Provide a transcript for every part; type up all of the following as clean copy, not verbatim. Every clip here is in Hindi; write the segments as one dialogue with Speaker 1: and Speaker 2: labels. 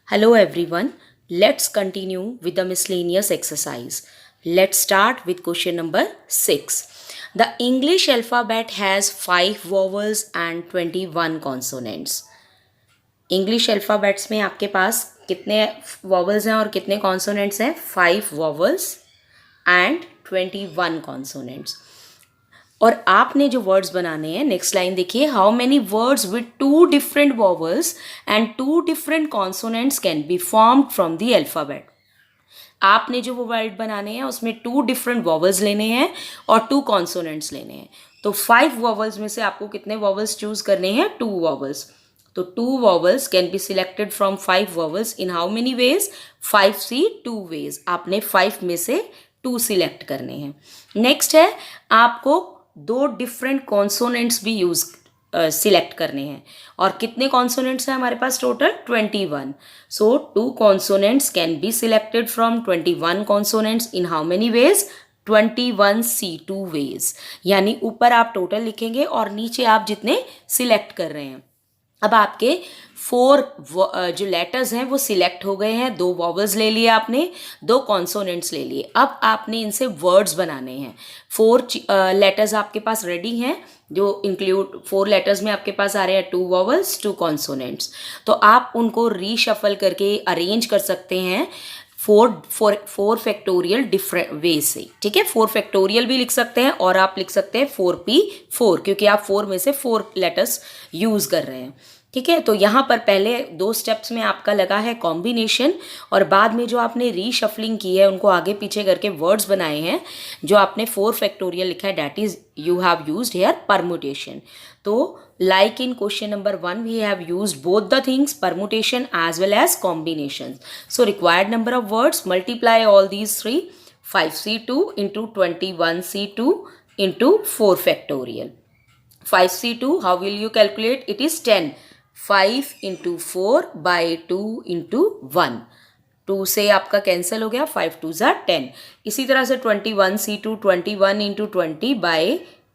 Speaker 1: Hello everyone. Let's continue with the miscellaneous exercise. Let's start with question number 6. The English alphabet has 5 vowels and 21 consonants. English alphabets में आपके पास कितने वॉवल्स हैं और कितने कॉन्सोनेंट्स हैं? 5 वॉवल्स एंड 21 कॉन्सोनेंट्स. और आपने जो वर्ड्स बनाने हैं, नेक्स्ट लाइन देखिए, how many words with 2 different vowels and 2 different consonants can be formed from the alphabet. आपने जो वो वर्ड बनाने हैं उसमें 2 डिफरेंट वॉवल्स लेने हैं और 2 कॉन्सोनेंट्स लेने हैं. तो 5 वॉवल्स में से आपको कितने वॉवल्स चूज करने हैं? 2 वॉवल्स. तो 2 vowels can be selected from 5 vowels in how many ways? 5 C 2 ways. आपने 5 में से 2 सिलेक्ट करने हैं. नेक्स्ट है, आपको 2 डिफरेंट कॉन्सोनेंट्स भी यूज सिलेक्ट करने हैं. और कितने कॉन्सोनेंट्स हैं हमारे पास? Total 21. So 2 consonants can be selected from 21 consonants in how many ways? 21 C2 ways. यानी ऊपर आप टोटल लिखेंगे और नीचे आप जितने सिलेक्ट कर रहे हैं. अब आपके 4 जो लेटर्स हैं वो सिलेक्ट हो गए हैं. 2 वॉवल्स ले लिए आपने, 2 कॉन्सोनेंट्स ले लिए. अब आपने इनसे वर्ड्स बनाने हैं. 4 लेटर्स आपके पास रेडी हैं, जो इंक्लूड 4 लेटर्स में आपके पास आ रहे हैं 2 वॉवल्स 2 कॉन्सोनेंट्स. तो आप उनको रीशफल करके अरेंज कर सकते हैं 4 फैक्टोरियल डिफरेंट वे से. ठीक है, 4 फैक्टोरियल भी लिख सकते हैं और आप लिख सकते हैं 4P4, क्योंकि आप 4 में से 4 लेटर्स यूज कर रहे हैं. ठीक है, तो यहाँ पर पहले 2 स्टेप्स में आपका लगा है कॉम्बिनेशन, और बाद में जो आपने रीशफलिंग की है उनको आगे पीछे करके वर्ड्स बनाए हैं, जो आपने 4 फैक्टोरियल लिखा है, that is you have used here permutation. तो like in question number 1 we have used both the things, permutation as well as combinations. So required number of words, multiply all these three, 5C2 into 21C2 into 4 factorial. 5C2, how will you calculate? It is 10. 5 into 4 by 2 into 1. 2 से आपका कैंसिल हो गया, 5 2 ज़ा 10. इसी तरह से 21C2, 21 into 20 by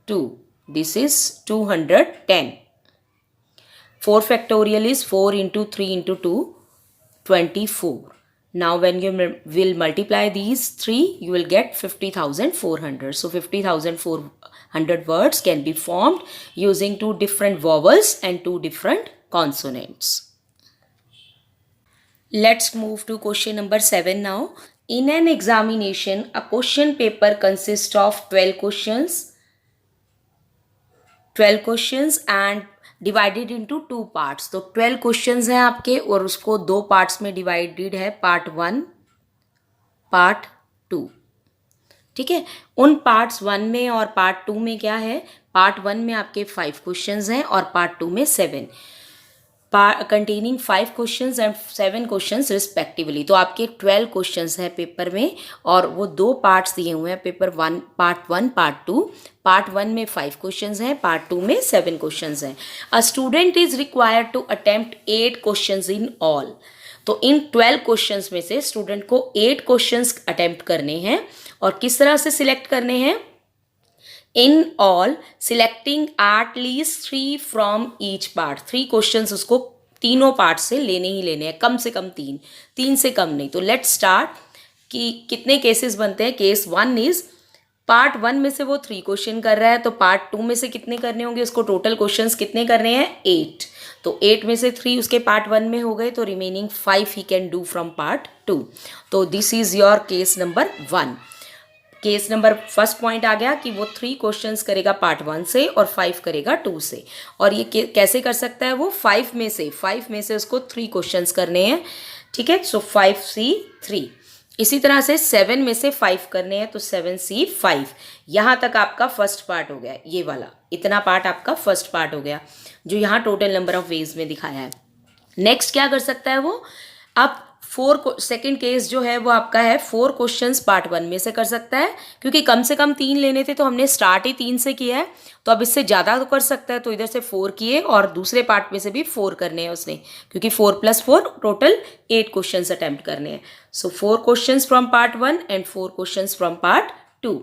Speaker 1: 2. This is 210. 4 factorial is 4 into 3 into 2, 24. Now when you will multiply these 3, you will get 50,400. So 50,400 words can be formed using 2 different vowels and 2 different consonants. Let's move to question number 7 now. In an examination, a question paper consists of 12 questions and divided into 2 parts. तो 12 क्वेश्चंस हैं आपके और उसको 2 पार्ट्स में डिवाइडेड है, पार्ट 1 पार्ट 2. ठीक है, उन पार्ट्स 1 में और पार्ट 2 में क्या है? पार्ट 1 में आपके 5 क्वेश्चंस हैं और पार्ट 2 में 7, containing 5 questions and 7 questions respectively. तो आपके 12 क्वेश्चंस हैं पेपर में और वो 2 पार्ट्स दिए हुए हैं, पेपर 1 पार्ट 1 पार्ट 2. पार्ट 1 में 5 क्वेश्चंस हैं, पार्ट 2 में 7 क्वेश्चंस हैं. A student is required to attempt 8 questions in all. तो इन 12 क्वेश्चंस में से स्टूडेंट को 8 क्वेश्चंस अटेम्प्ट करने हैं. और किस तरह से सिलेक्ट करने हैं? In all, selecting at least 3 from each part. 3 questions उसको तीनों पार्ट से लेने ही लेने हैं, कम से कम 3 से कम नहीं. तो लेट्स स्टार्ट कि कितने केसेस बनते हैं. केस 1 इज पार्ट 1 में से वो 3 क्वेश्चन कर रहा है, तो पार्ट 2 में से कितने करने होंगे उसको? टोटल क्वेश्चंस कितने करने हैं? 8. तो 8 में से 3 उसके पार्ट 1 में हो गए, तो रिमेनिंग 5 ही कैन डू फ्रॉम पार्ट 2. तो this is your case number 1. Case number first point आ गया कि वो 3 क्वेश्चंस करेगा पार्ट 1 से और 5 करेगा 2 से. और ये कैसे कर सकता है? वो 5 में से उसको 3 क्वेश्चंस करने हैं. ठीक है, सो 5C3. इसी तरह से 7 में से 5 करने हैं, तो 7C5. यहाँ तक आपका फर्स्ट पार्ट हो गया, ये वाला इतना पार्ट आपका फर्स्ट पार्ट हो गया, जो यहाँ टोटल नंबर ऑफ वेज में दिखाया है. नेक्स्ट क्या कर सकता है वो? अब 4 सेकेंड केस जो है वो आपका है 4 क्वेश्चंस पार्ट 1 में से कर सकता है, क्योंकि कम से कम 3 लेने थे तो हमने स्टार्ट ही 3 से किया है. तो अब इससे ज़्यादा तो कर सकता है, तो इधर से 4 किए और दूसरे पार्ट में से भी 4 करने हैं उसने, क्योंकि 4 + 4 टोटल 8 क्वेश्चंस अटैम्प्ट करने हैं. सो 4 questions from part 1 and 4 questions from part 2.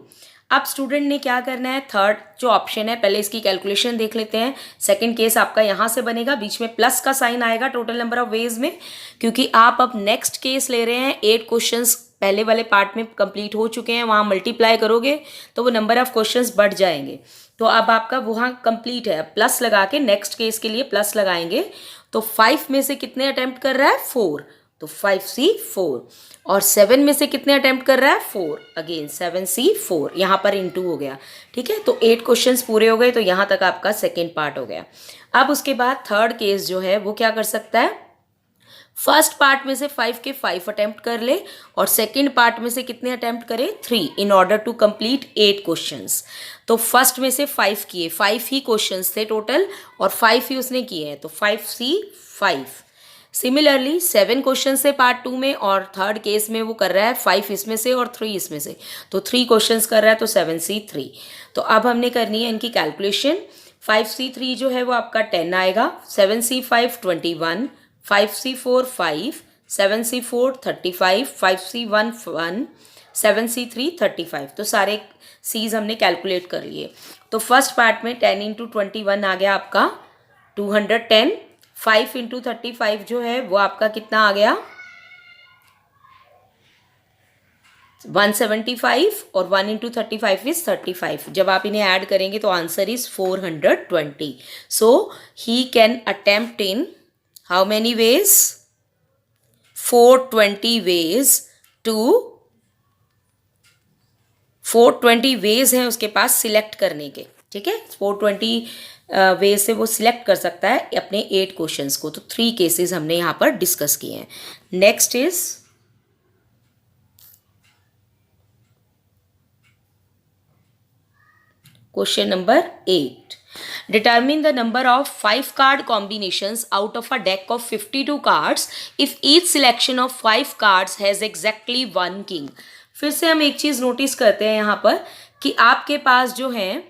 Speaker 1: अब स्टूडेंट ने क्या करना है, थर्ड जो ऑप्शन है पहले इसकी कैलकुलेशन देख लेते हैं। सेकंड केस आपका यहाँ से बनेगा, बीच में प्लस का साइन आएगा टोटल नंबर ऑफ वेज में, क्योंकि आप अब नेक्स्ट केस ले रहे हैं। 8 क्वेश्चंस पहले वाले पार्ट में कंप्लीट हो चुके हैं, वहाँ मल्टीप्लाई करोगे तो वो नंबर ऑफ क्वेश्चंस बढ़ जाएंगे। तो अब आपका वहाँ कंप्लीट है, प्लस लगा के नेक्स्ट केस के लिए प्लस लगाएंगे। तो 5 में से कितने अटेम्प्ट कर रहा है, 4, तो 5C 4। और 7 में से कितने अटेम्प्ट कर रहा है, 4, अगेन 7C 4, यहाँ पर इंटू हो गया। ठीक है, तो 8 क्वेश्चंस पूरे हो गए, तो यहाँ तक आपका सेकेंड पार्ट हो गया। अब उसके बाद थर्ड केस जो है वो क्या कर सकता है, फर्स्ट पार्ट में से 5 के 5 अटेम्प्ट कर ले और सेकंड पार्ट में से कितने अटेम्प्ट करे, 3, in order to complete 8 questions. तो फर्स्ट में से 5 किए, 5 ही क्वेश्चंस थे टोटल और 5 ही उसने किए हैं, तो 5C 5। सिमिलरली 7 क्वेश्चन से पार्ट 2 में और थर्ड केस में वो कर रहा है 5 इसमें से और 3 इसमें से, तो 3 क्वेश्चंस कर रहा है, तो 7C 3। तो अब हमने करनी है इनकी कैलकुलेशन। 5C 3 जो है वो आपका 10 आएगा, 7C 5 21, 5C 4 5, 7C 4 35, 5C 1 1, 7C 3 35। तो सारे सीज हमने कैलकुलेट कर लिए। तो फर्स्ट पार्ट में 10 इंटू 21 आ गया आपका 210, 5 इंटू 35 जो है वो आपका कितना आ गया 175, और 1 इंटू 35 इज 35। जब आप इन्हें ऐड करेंगे तो answer is 420। So he can attempt in how many ways, 420 ways to 420 ways हैं उसके पास सिलेक्ट करने के। ठीक है, 420 वेज से वो सिलेक्ट कर सकता है अपने 8 क्वेश्चंस को। तो 3 केसेस हमने यहाँ पर डिस्कस किए हैं। Next is question number 8। Determine the number of 5 card combinations out of a deck of 52 cards if each selection of 5 cards has exactly 1 king। फिर से हम एक चीज नोटिस करते हैं यहाँ पर कि आपके पास जो है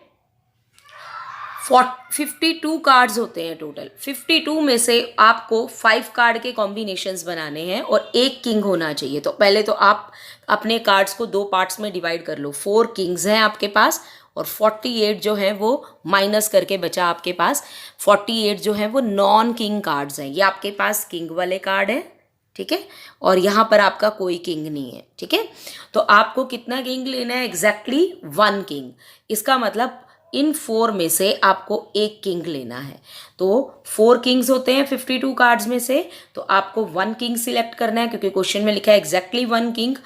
Speaker 1: 52 कार्ड्स होते हैं टोटल। 52 में से आपको 5 कार्ड के कॉम्बिनेशंस बनाने हैं और एक किंग होना चाहिए। तो पहले तो आप अपने कार्ड्स को 2 पार्ट्स में डिवाइड कर लो। 4 किंग्स हैं आपके पास और 48 जो है वो माइनस करके बचा आपके पास 48 जो है वो नॉन किंग कार्ड्स हैं। ये आपके पास किंग वाले कार्ड है, ठीक है, और यहाँ पर आपका कोई किंग नहीं है। ठीक है, तो आपको कितना किंग लेना है, एग्जैक्टली 1 किंग। इसका मतलब इन 4 में से आपको एक किंग लेना है। तो 4 किंग्स होते हैं 52 कार्ड्स में से, तो आपको 1 किंग सिलेक्ट करना है, क्योंकि क्वेश्चन में लिखा है एग्जैक्टली 1 किंग।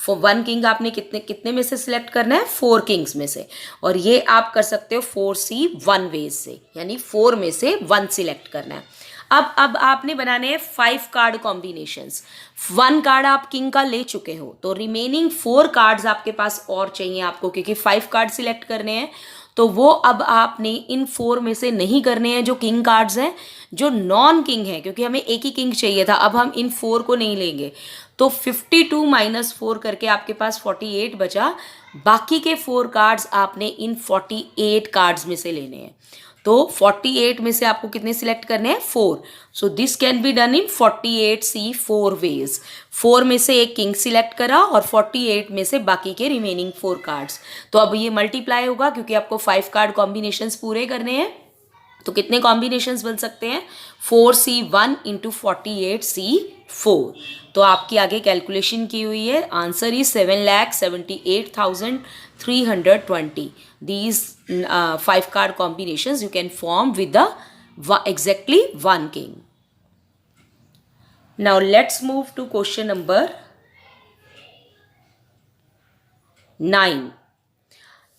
Speaker 1: 1 किंग आपने कितने में से सिलेक्ट करना है, 4 किंग्स में से। और ये आप कर सकते हो 4C 1 वेज से, यानी 4 में से 1 सिलेक्ट करना है। अब आपने बनाने हैं 5 कार्ड कॉम्बिनेशंस। 1 कार्ड आप किंग का ले चुके हो, तो रिमेनिंग 4 कार्ड्स आपके पास और चाहिए आपको, क्योंकि 5 कार्ड सिलेक्ट करने हैं। तो वो अब आपने इन 4 में से नहीं करने हैं जो किंग कार्ड्स हैं, जो नॉन किंग है, क्योंकि हमें एक ही किंग चाहिए था। अब हम इन 4 को नहीं लेंगे। तो 52 माइनस 4 करके आपके पास 48 बचा। बाकी के 4 कार्ड्स आपने इन 48 कार्ड्स में से लेने हैं। तो 48 में से आपको कितने सिलेक्ट करने हैं, 4। So this can be done in 48C 4 ways. 4 में से एक किंग सिलेक्ट करा और 48 में से बाकी के रिमेनिंग 4 कार्ड्स। तो अब ये मल्टीप्लाई होगा, क्योंकि आपको 5 कार्ड कॉम्बिनेशंस पूरे करने हैं। तो कितने कॉम्बिनेशंस बन सकते हैं, 4C1 इंटू 48C4। तो आपकी आगे कैलकुलेशन की हुई है, answer is 7,78,320। These 5 card combinations you can form with the exactly 1 king. Now let's move to question number 9.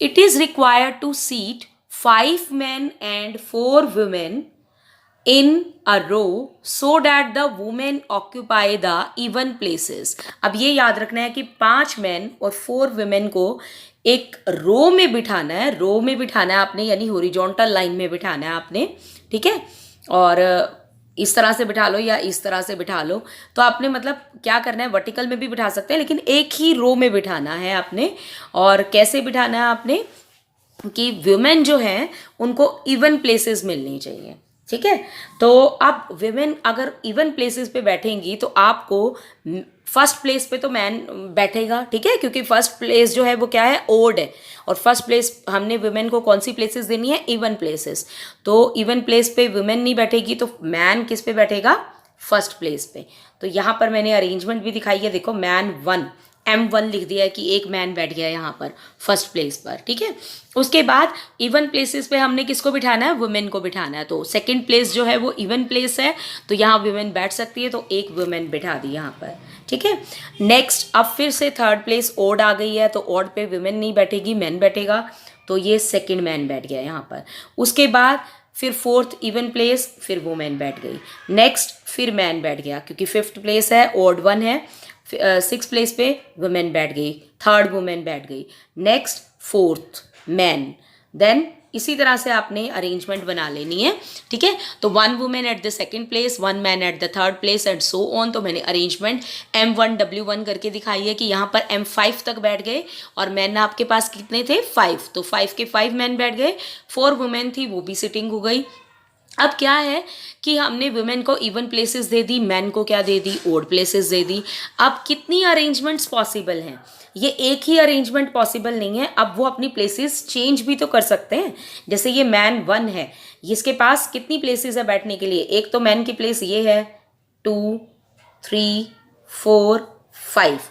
Speaker 1: It is required to seat 5 men and 4 women in a row so that the women occupy the even places. अब ये याद रखना है कि 5 men और 4 women को एक रो में बिठाना है। रो में बिठाना है आपने, यानी हॉरिजॉन्टल लाइन में बिठाना है आपने। ठीक है, और इस तरह से बिठा लो या इस तरह से बिठा लो। तो आपने मतलब क्या करना है, वर्टिकल में भी बिठा सकते हैं, लेकिन एक ही रो में बिठाना है आपने। और कैसे बिठाना है आपने कि वुमेन जो हैं उनको इवन प्लेसेस मिलनी चाहिए। ठीक है, तो अब विमेन अगर इवन प्लेसेस पे बैठेंगी तो आपको फर्स्ट प्लेस पे तो मैन बैठेगा, ठीक है, क्योंकि फर्स्ट प्लेस जो है वो क्या है, ओड है, और फर्स्ट प्लेस हमने वुमेन को कौन सी प्लेसेस देनी है, इवन प्लेसेस। तो इवन प्लेस पे वुमेन नहीं बैठेगी तो मैन किस पे बैठेगा, फर्स्ट प्लेस पे। तो यहाँ पर मैंने अरेंजमेंट भी दिखाई है, देखो मैन 1, M1 लिख दिया है कि एक मैन बैठ गया यहाँ पर फर्स्ट प्लेस पर, ठीक है। उसके बाद इवन प्लेसेस पे हमने किसको बिठाना है, वुमेन को बिठाना है। तो सेकंड प्लेस जो है वो इवन प्लेस है, तो यहाँ वुमेन बैठ सकती है, तो एक वुमेन बिठा दी यहाँ पर, ठीक है। नेक्स्ट अब फिर से थर्ड प्लेस ओड आ गई है, तो ओड पे वुमेन नहीं बैठेगी, मैन बैठेगा, तो ये सेकेंड मैन बैठ गया यहाँ पर। उसके बाद फिर फोर्थ इवन प्लेस, फिर वुमेन बैठ गई। नेक्स्ट फिर मैन बैठ गया, क्योंकि फिफ्थ प्लेस है, ओड 1 है, सिक्स प्लेस पे वुमेन बैठ गई, थर्ड वुमेन बैठ गई, नेक्स्ट फोर्थ मैन। देन इसी तरह से आपने अरेंजमेंट बना लेनी है, ठीक है। तो 1 women at the second place, 1 man at the third place and so on. तो मैंने अरेंजमेंट M1 W1 करके दिखाई है कि यहाँ पर M5 तक बैठ गए, और मैन आपके पास कितने थे, 5, तो 5 के 5 मैन बैठ गए, 4 वुमेन थी वो भी सिटिंग हो गई। अब क्या है कि हमने वुमेन को इवन प्लेसेस दे दी, मैन को क्या दे दी, ओड प्लेसेस दे दी। अब कितनी अरेंजमेंट्स पॉसिबल हैं, ये एक ही अरेंजमेंट पॉसिबल नहीं है, अब वो अपनी प्लेसेस चेंज भी तो कर सकते हैं। जैसे ये मैन 1 है, इसके पास कितनी प्लेसेस है बैठने के लिए, एक तो मैन की प्लेस ये है, 2 3 4 5,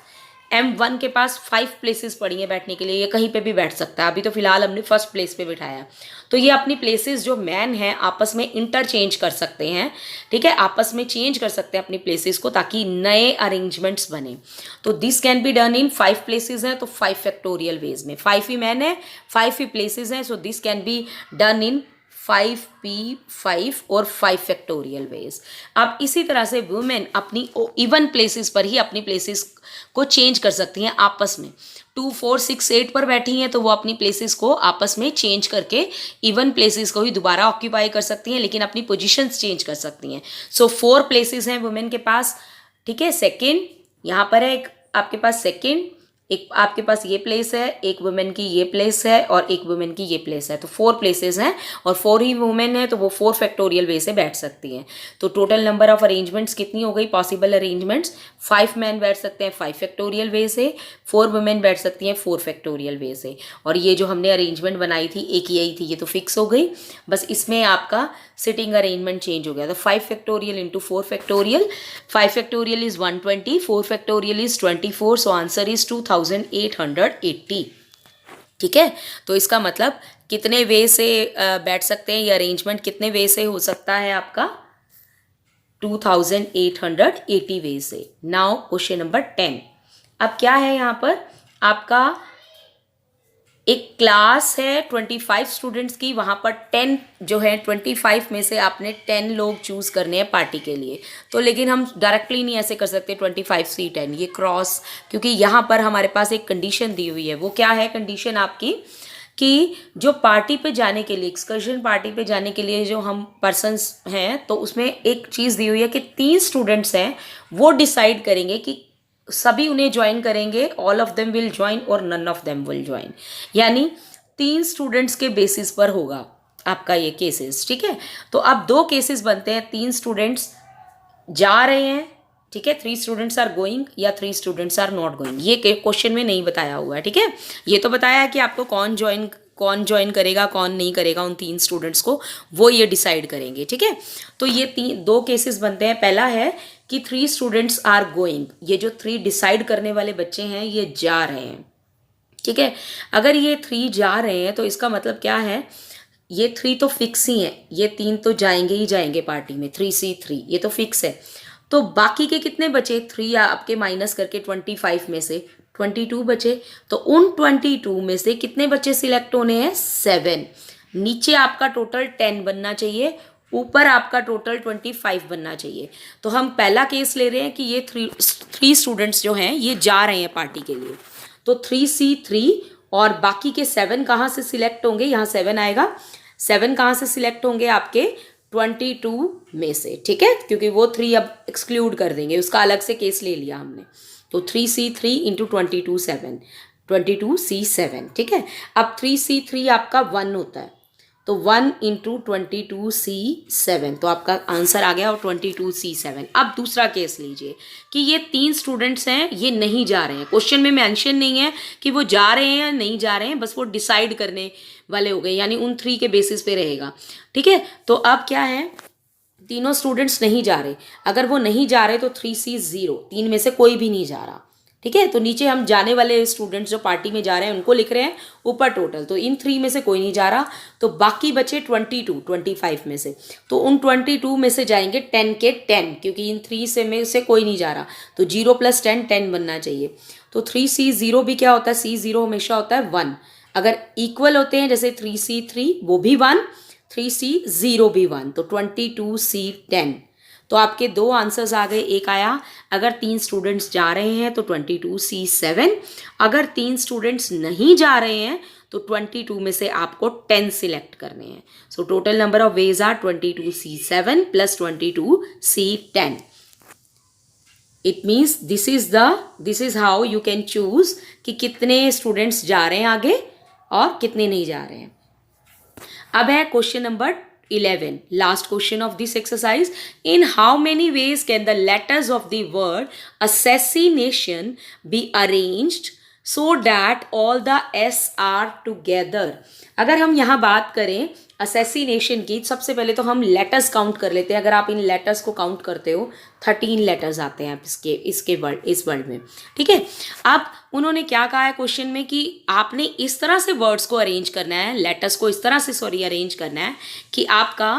Speaker 1: M1 के पास 5 प्लेसेस पड़ी हैं बैठने के लिए, ये कहीं पे भी बैठ सकता है। अभी तो फिलहाल हमने फर्स्ट प्लेस पे बिठाया, तो ये अपनी प्लेसेस जो मैन हैं आपस में इंटरचेंज कर सकते हैं, ठीक है, आपस में चेंज कर सकते हैं अपनी प्लेसेस को, ताकि नए अरेंजमेंट्स बने। तो this can be done in 5 places हैं, तो 5 फैक्टोरियल वेज में, 5 ही मैन है, 5 ही प्लेसेस हैं, सो this can be done in 5p5 और 5 फैक्टोरियल वेज। अब इसी तरह से वुमेन अपनी इवन प्लेसेस पर ही अपनी प्लेसेस को चेंज कर सकती हैं आपस में। 2 4 6 8 पर बैठी हैं, तो वो अपनी प्लेसेस को आपस में चेंज करके इवन प्लेसेस को ही दोबारा ऑक्यूपाई कर सकती हैं, लेकिन अपनी पोजीशंस चेंज कर सकती हैं। सो 4 प्लेसेस हैं वुमेन के पास, ठीक है। सेकेंड यहाँ पर है एक आपके पास सेकेंड, एक आपके पास ये प्लेस है, एक वुमेन की ये प्लेस है, और एक वुमेन की ये प्लेस है, तो 4 प्लेसेस हैं, और 4 ही वुमेन है, तो वो 4 फैक्टोरियल वे से बैठ सकती हैं। तो टोटल नंबर ऑफ अरेंजमेंट्स कितनी हो गई, पॉसिबल अरेंजमेंट्स, 5 मैन बैठ सकते हैं 5 फैक्टोरियल वे से, 4 वुमेन बैठ सकती हैं 4 फैक्टोरियल वे से। और ये जो हमने अरेंजमेंट बनाई थी एक यही थी, ये तो फिक्स हो गई, बस इसमें आपका सिटिंग अरेंजमेंट चेंज हो गया। तो 5 factorial into 4 factorial, 5 factorial is 120, 4 factorial is 24, so answer is 2880, ठीक है। तो इसका मतलब कितने वे से बैठ सकते हैं, ये अरेंजमेंट कितने वे से हो सकता है आपका, 2880 वे से। Now question number 10। अब क्या है यहाँ पर आपका, एक क्लास है 25 स्टूडेंट्स की, वहाँ पर 10 जो है 25 में से आपने 10 लोग चूज़ करने हैं पार्टी के लिए। तो लेकिन हम डायरेक्टली नहीं ऐसे कर सकते 25C10, ये क्रॉस, क्योंकि यहाँ पर हमारे पास एक कंडीशन दी हुई है। वो क्या है कंडीशन आपकी, कि जो पार्टी पे जाने के लिए, एक्सकर्शन पार्टी पे जाने के लिए जो हम पर्सन्स हैं, तो उसमें एक चीज़ दी हुई है कि 3 स्टूडेंट्स हैं, वो डिसाइड करेंगे कि सभी उन्हें ज्वाइन करेंगे, all of them will join और none of them will join, यानी 3 स्टूडेंट्स के बेसिस पर होगा आपका ये केसेस, ठीक है। तो अब 2 केसेस बनते हैं, 3 स्टूडेंट्स जा रहे हैं, ठीक है, 3 स्टूडेंट्स आर गोइंग या 3 स्टूडेंट्स आर नॉट गोइंग, ये क्वेश्चन में नहीं बताया हुआ है, ठीक है। ये तो बताया है कि आपको कौन ज्वाइन करेगा कौन नहीं करेगा, उन 3 स्टूडेंट्स को वो ये डिसाइड करेंगे, ठीक है। तो ये 2 केसेस बनते हैं। पहला है कि 3 स्टूडेंट्स आर गोइंग, ये जो 3 डिसाइड करने वाले बच्चे हैं ये जा रहे हैं, ठीक है। अगर ये 3 जा रहे हैं तो इसका मतलब क्या है, ये 3 तो फिक्स ही हैं, ये 3 तो जाएंगे ही जाएंगे पार्टी में, 3C3 ये तो फिक्स है। तो बाकी के कितने बचे, 3 आपके माइनस करके 25 में से 22 बचे, तो उन 22 में से कितने बच्चे सिलेक्ट होने हैं, 7। नीचे आपका टोटल 10 बनना चाहिए, ऊपर आपका टोटल 25 बनना चाहिए। तो हम पहला केस ले रहे हैं कि ये 3 स्टूडेंट्स जो हैं ये जा रहे हैं पार्टी के लिए, तो 3C3, और बाकी के 7 कहाँ से सिलेक्ट होंगे, यहाँ 7 आएगा, 7 कहाँ से सिलेक्ट होंगे आपके 22 में से, ठीक है, क्योंकि वो 3 अब एक्सक्लूड कर देंगे, उसका अलग से केस ले लिया हमने। तो 3C3 इंटू 22 7, 22C7, ठीक है। अब 3C3 आपका 1 होता है, तो 1 इंटू 22C7, तो आपका आंसर आ गया और 22C7। अब दूसरा केस लीजिए कि ये 3 स्टूडेंट्स हैं, ये नहीं जा रहे हैं, क्वेश्चन में मेंशन नहीं है कि वो जा रहे हैं या नहीं जा रहे हैं, बस वो डिसाइड करने वाले हो गए, यानी उन 3 के बेसिस पे रहेगा। ठीक है, तो अब क्या है, तीनों स्टूडेंट्स नहीं जा रहे, अगर वो नहीं जा रहे तो 3C0, 3 में से कोई भी नहीं जा रहा। ठीक है, तो नीचे हम जाने वाले स्टूडेंट्स जो पार्टी में जा रहे हैं उनको लिख रहे हैं, ऊपर टोटल, तो इन 3 में से कोई नहीं जा रहा, तो बाकी बचे 25 में से, तो उन 22 में से जाएंगे 10 के 10, क्योंकि इन 3 में से कोई नहीं जा रहा, तो 0 + 10 10 बनना चाहिए। तो 3C0 भी क्या होता है, C0 हमेशा होता है 1, अगर इक्वल होते हैं जैसे 3C3 वो भी 1, 3C0 भी 1, तो 22C10। तो आपके 2 आंसर्स आ गए, एक आया अगर 3 स्टूडेंट्स जा रहे हैं तो 22C7, अगर 3 स्टूडेंट्स नहीं जा रहे हैं तो 22 में से आपको 10 सिलेक्ट करने हैं। So total number of ways are 22C7 + 22C10. It means this is how you can choose कि कितने स्टूडेंट्स जा रहे हैं आगे और कितने नहीं जा रहे हैं। अब है question number 11, last question of this exercise. In how many ways can the letters of the word assassination be arranged so that all the S are together. अगर हम यहाँ बात करें असैसिनेशन की, सबसे पहले तो हम लेटर्स काउंट कर लेते हैं। अगर आप इन लेटर्स को काउंट करते हो 13 लेटर्स आते हैं इस वर्ड में। ठीक है, अब उन्होंने क्या कहा है क्वेश्चन में कि आपने इस तरह से वर्ड्स को अरेंज करना है, लेटर्स को इस तरह से अरेंज करना है कि आपका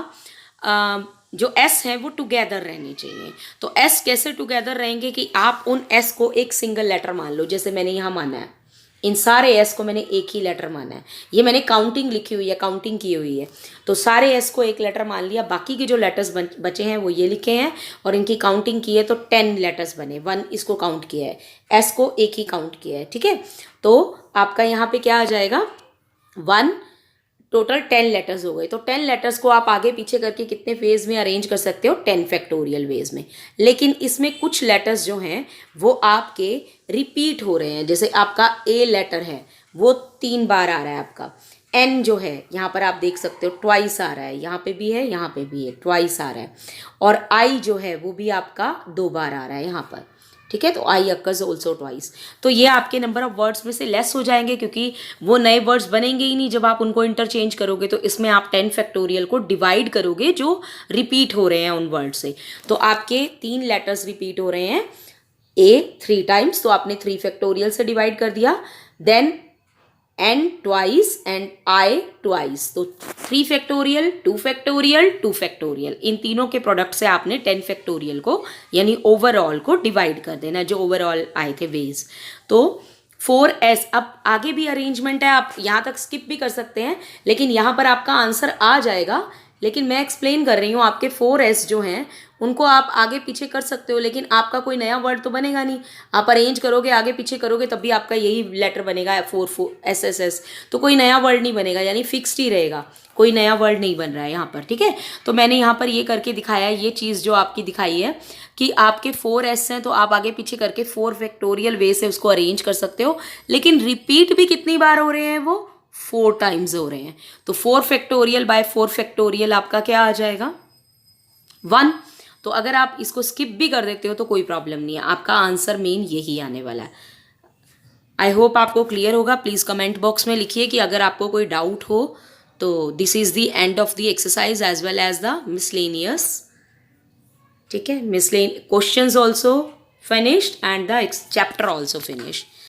Speaker 1: जो S है वो टुगेदर रहनी चाहिए। तो S कैसे टुगेदर रहेंगे कि आप उन S को एक सिंगल लेटर मान लो, जैसे मैंने यहाँ माना है, इन सारे S को मैंने एक ही लेटर माना है, ये मैंने काउंटिंग लिखी हुई है, काउंटिंग की हुई है, तो सारे S को एक लेटर मान लिया, बाकी के जो लेटर्स बचे हैं वो ये लिखे हैं और इनकी काउंटिंग की है, तो 10 लेटर्स बने, 1 इसको काउंट किया है, S को एक ही काउंट किया है। ठीक है, तो आपका यहाँ पे क्या आ जाएगा, 1, टोटल 10 लेटर्स हो गए। तो 10 लेटर्स को आप आगे पीछे करके कितने फेज में अरेंज कर सकते हो, 10 फैक्टोरियल वेज में। लेकिन इसमें कुछ लेटर्स जो हैं वो आपके रिपीट हो रहे हैं, जैसे आपका A लेटर है वो 3 बार आ रहा है, आपका N जो है यहाँ पर आप देख सकते हो ट्वाइस आ रहा है, यहाँ पे भी है, यहाँ पे भी है, ट्वाइस आ रहा है, और I जो है वो भी आपका 2 बार आ रहा है यहाँ पर। ठीक है, तो I occurs also twice। तो ये आपके नंबर ऑफ वर्ड्स में से लेस हो जाएंगे, क्योंकि वो नए वर्ड्स बनेंगे ही नहीं जब आप उनको इंटरचेंज करोगे। तो इसमें आप 10 फैक्टोरियल को डिवाइड करोगे जो रिपीट हो रहे हैं उन वर्ड से। तो आपके 3 लेटर्स रिपीट हो रहे हैं, A 3 टाइम्स, तो आपने 3 फैक्टोरियल से डिवाइड कर दिया, then N twice and I twice, तो 3 फैक्टोरियल, 2 फैक्टोरियल, 2 फैक्टोरियल, इन तीनों के प्रोडक्ट से आपने 10 फैक्टोरियल को यानी ओवरऑल को डिवाइड कर देना, जो ओवरऑल आए थे वेज। तो 4S, अब आगे भी अरेंजमेंट है, आप यहाँ तक स्किप भी कर सकते हैं, लेकिन यहाँ पर आपका आंसर आ जाएगा, लेकिन मैं एक्सप्लेन कर रही हूँ, आपके 4S जो हैं उनको आप आगे पीछे कर सकते हो, लेकिन आपका कोई नया वर्ड तो बनेगा नहीं, आप अरेंज करोगे आगे पीछे करोगे तब भी आपका यही लेटर बनेगा, 4SSS, तो कोई नया वर्ड नहीं बनेगा, यानी फिक्स्ड ही रहेगा, कोई नया वर्ड नहीं बन रहा है यहाँ पर। ठीक है, तो मैंने यहाँ पर ये करके दिखाया है, ये चीज़ जो आपकी दिखाई है कि आपके 4S हैं, तो आप आगे पीछे करके 4 फैक्टोरियल वे से उसको अरेंज कर सकते हो, लेकिन रिपीट भी कितनी बार हो रहे हैं, वो 4 टाइम्स हो रहे हैं। तो 4 फैक्टोरियल बाय 4 फैक्टोरियल आपका क्या आ जाएगा, 1। तो अगर आप इसको स्किप भी कर देते हो तो कोई प्रॉब्लम नहीं है, आपका आंसर मेन यही आने वाला है। आई होप आपको क्लियर होगा। प्लीज़ कमेंट बॉक्स में लिखिए कि अगर आपको कोई डाउट हो तो this is the end of the exercise as well as the miscellaneous. ठीक है, questions also finished and the chapter also finished.